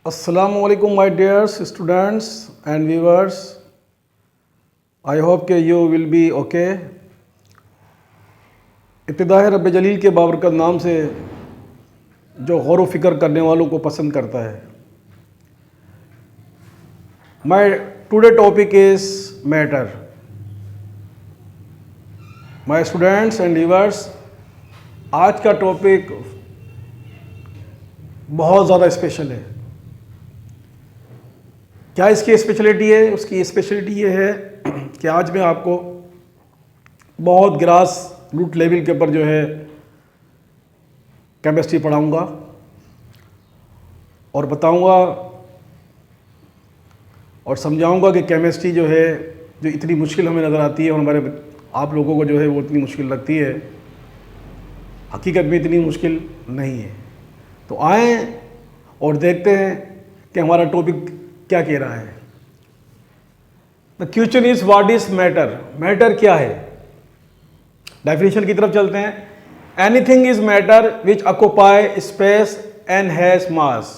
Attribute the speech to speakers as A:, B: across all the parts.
A: Assalamualaikum my dear students and viewers. I hope कि you will be okay. इब्तिदाए रब जलील के बाबरकत नाम से जो गौर व फिक्र करने वालों को पसंद करता है. My today topic is matter. My students and viewers, आज का टॉपिक बहुत ज़्यादा स्पेशल है. क्या इसकी स्पेशलिटी है? उसकी स्पेशलिटी ये है कि आज मैं आपको बहुत ग्रास रूट लेवल के ऊपर जो है केमिस्ट्री पढ़ाऊंगा और बताऊंगा और समझाऊंगा कि केमिस्ट्री जो है जो इतनी मुश्किल हमें नज़र आती है और हमारे आप लोगों को जो है वो इतनी मुश्किल लगती है, हकीकत में इतनी मुश्किल नहीं है. तो आएँ और देखते हैं कि हमारा टॉपिक क्या कह रहा है. The question is what is matter. Matter क्या है? डेफिनेशन की तरफ चलते हैं. Anything is matter which occupy space and has मास.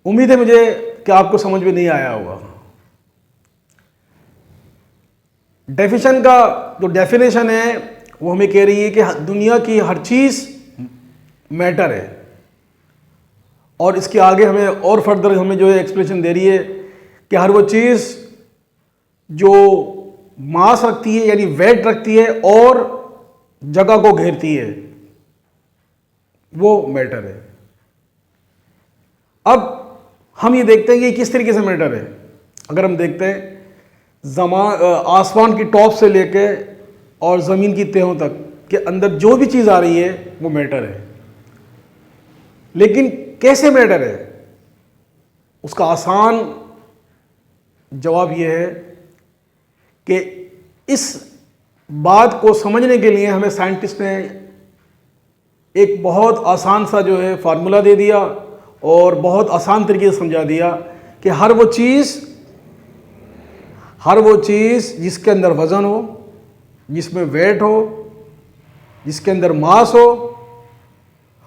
A: उम्मीद है मुझे कि आपको समझ में नहीं आया होगा. डेफिनेशन का जो डेफिनेशन है वो हमें कह रही है कि दुनिया की हर चीज मैटर है और इसके आगे हमें और फर्दर हमें जो है एक्सप्लेनेशन दे रही है कि हर वो चीज़ जो मास रखती है यानी वेट रखती है और जगह को घेरती है वो मैटर है. अब हम ये देखते हैं कि किस तरीके से मैटर है. अगर हम देखते हैं आसमान की टॉप से लेके और ज़मीन की तहों तक के अंदर जो भी चीज़ आ रही है वो मैटर है. लेकिन कैसे मैटर है? उसका आसान जवाब यह है कि इस बात को समझने के लिए हमें साइंटिस्ट ने एक बहुत आसान सा जो है फार्मूला दे दिया और बहुत आसान तरीके से समझा दिया कि हर वो चीज़ जिसके अंदर वज़न हो, जिसमें वेट हो, जिसके अंदर मास हो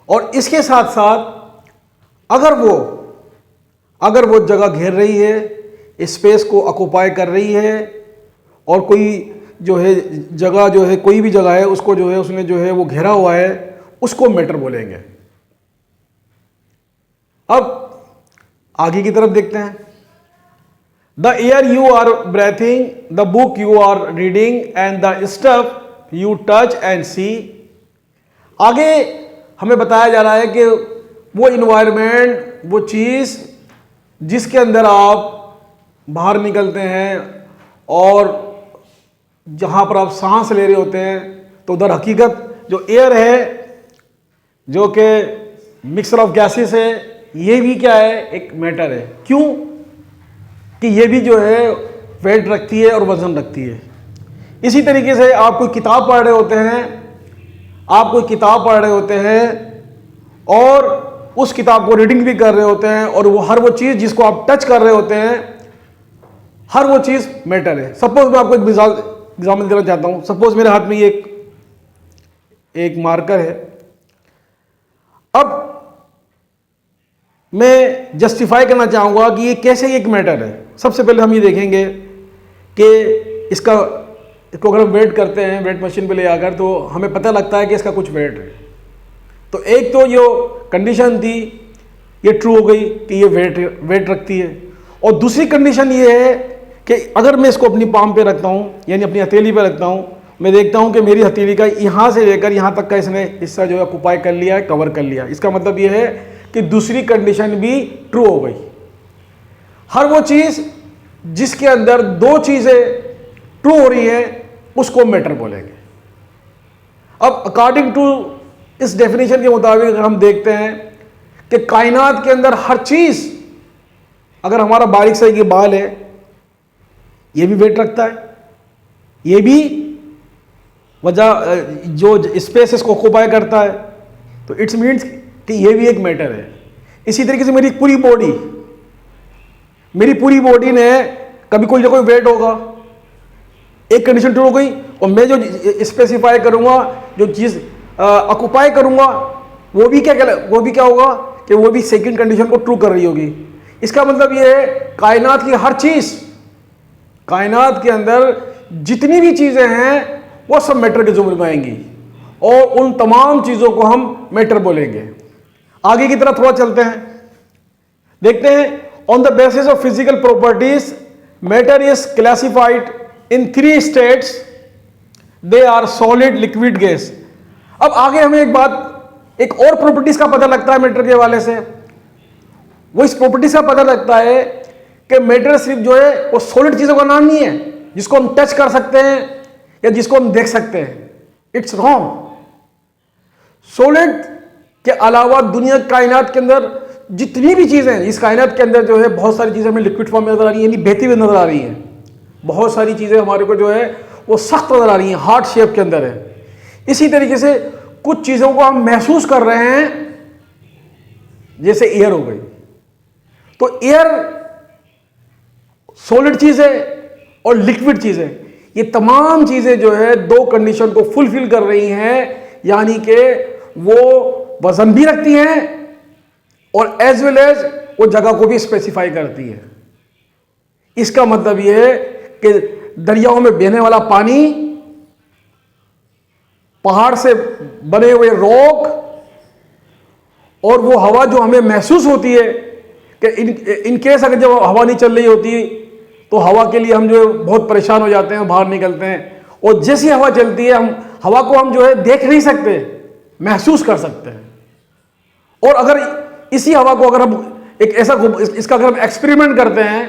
A: और इसके साथ साथ अगर वो जगह घेर रही है, स्पेस को ऑक्यूपाई कर रही है और कोई जो है जगह जो है कोई भी जगह है उसको जो है उसने जो है वो घेरा हुआ है, उसको मैटर बोलेंगे. अब आगे की तरफ देखते हैं. The air you are breathing, the book you are reading and the stuff you touch and see. आगे हमें बताया जा रहा है कि वो इन्वायरमेंट, वो चीज़ जिसके अंदर आप बाहर निकलते हैं और जहाँ पर आप सांस ले रहे होते हैं तो उधर हकीकत जो एयर है जो कि मिक्सचर ऑफ गैसेस है, ये भी क्या है? एक मैटर है. क्यों? कि ये भी जो है वेट रखती है और वजन रखती है. इसी तरीके से आप कोई किताब पढ़ रहे होते हैं और उस किताब को रीडिंग भी कर रहे होते हैं और वो हर वो चीज़ जिसको आप टच कर रहे होते हैं, हर वो चीज़ मैटर है. सपोज मैं आपको एक एग्जाम्पल देना चाहता हूँ. सपोज मेरे हाथ में ये एक मार्कर है. अब मैं जस्टिफाई करना चाहूँगा कि ये कैसे एक मैटर है. सबसे पहले हम ये देखेंगे कि इसको अगर हम वेट करते हैं वेट मशीन पे ले आकर तो हमें पता लगता है कि इसका कुछ वेट है. तो एक तो जो कंडीशन थी ये ट्रू हो गई कि ये वेट रखती है. और दूसरी कंडीशन ये है कि अगर मैं इसको अपनी पाम पे रखता हूँ यानी अपनी हथेली पे रखता हूँ, मैं देखता हूँ कि मेरी हथेली का यहाँ से लेकर यहाँ तक का इसने हिस्सा जो है ऑक्यूपाई कर लिया है, कवर कर लिया. इसका मतलब ये है कि दूसरी कंडीशन भी ट्रू हो गई. हर वो चीज़ जिसके अंदर दो चीज़ें ट्रू हो रही है उसको मैटर बोलेंगे. अब अकॉर्डिंग टू इस डेफिनेशन के मुताबिक अगर हम देखते हैं कि कायनात के अंदर हर चीज, अगर हमारा बारीक सा ये बाल है ये भी वेट रखता है, ये भी वजह जो स्पेस इसको ऑक्यूपाई करता है, तो इट्स मीन्स कि ये भी एक मैटर है. इसी तरीके से मेरी पूरी बॉडी ने कभी कोई ना कोई वेट होगा. एक कंडीशन ट्रू हो गई और मैं जो स्पेसिफाई करूंगा, जो चीज़ ऑक्यूपाई करूंगा वो भी क्या होगा कि वो भी सेकंड कंडीशन को ट्रू कर रही होगी। इसका मतलब ये है कायनात की हर चीज, कायनात के अंदर जितनी भी चीजें हैं वो सब मैटर के जुम्रे में आएंगी और उन तमाम चीजों को हम मैटर बोलेंगे। आगे की तरफ थोड़ा चलते हैं, देखते हैं। On the basis of physical properties matter is classified in 3 states, they are solid, liquid, gas. अब आगे हमें एक और प्रॉपर्टीज का पता लगता है मैटर के हवाले से। वो इस प्रॉपर्टीज का पता लगता है कि मैटर सिर्फ जो है वो सॉलिड चीजों का नाम नहीं है जिसको हम टच कर सकते हैं या जिसको हम देख सकते हैं। It's wrong. सॉलिड के अलावा दुनिया कायनात के अंदर जितनी भी चीजें हैं, इस कायनात के अंदर जो है बहुत सारी चीजें हमें लिक्विड फॉर्म में नजर आ रही है, यानी बहती हुई नजर आ रही है। बहुत सारी चीजें हमारे को जो है वो सख्त नजर आ रही हैं, हार्ड शेप के अंदर है। इसी तरीके से कुछ चीजों को हम महसूस कर रहे हैं, जैसे एयर हो गई। तो एयर सॉलिड चीज है और लिक्विड चीज है। ये तमाम चीजें जो है 2 कंडीशन को फुलफिल कर रही हैं, यानी कि वो वजन भी रखती हैं और एज वेल एज वो जगह को भी स्पेसिफाई करती है। इसका मतलब यह है कि दरियाओं में बहने वाला पानी, पहाड़ से बने हुए रॉक और वो हवा जो हमें महसूस होती है कि इन केस अगर जब हवा नहीं चल रही होती तो हवा के लिए हम जो है बहुत परेशान हो जाते हैं, बाहर निकलते हैं। और जैसी हवा चलती है हम हवा को हम जो है देख नहीं सकते, महसूस कर सकते हैं। और अगर इसी हवा को अगर हम इसका अगर हम एक्सपेरिमेंट करते हैं,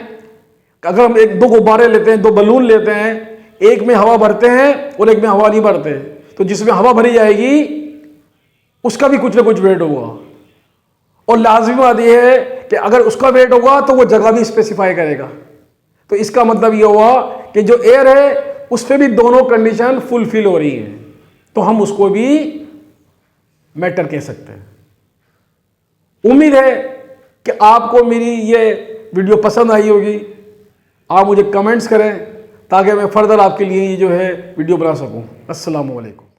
A: अगर हम 2 गुब्बारे लेते हैं, 2 बलून लेते हैं, एक में हवा भरते हैं और एक में हवा नहीं भरते, तो जिसमें हवा भरी जाएगी उसका भी कुछ ना कुछ वेट होगा। और लाजमी बात यह है कि अगर उसका वेट होगा तो वो जगह भी स्पेसिफाई करेगा। तो इसका मतलब यह हुआ कि जो एयर है उस पर भी दोनों कंडीशन फुलफिल हो रही है, तो हम उसको भी मैटर कह सकते हैं। उम्मीद है कि आपको मेरी ये वीडियो पसंद आई होगी। आप मुझे कमेंट्स करें ताकि मैं फर्दर आपके लिए ये जो है वीडियो बना सकूं। अस्सलाम वालेकुम।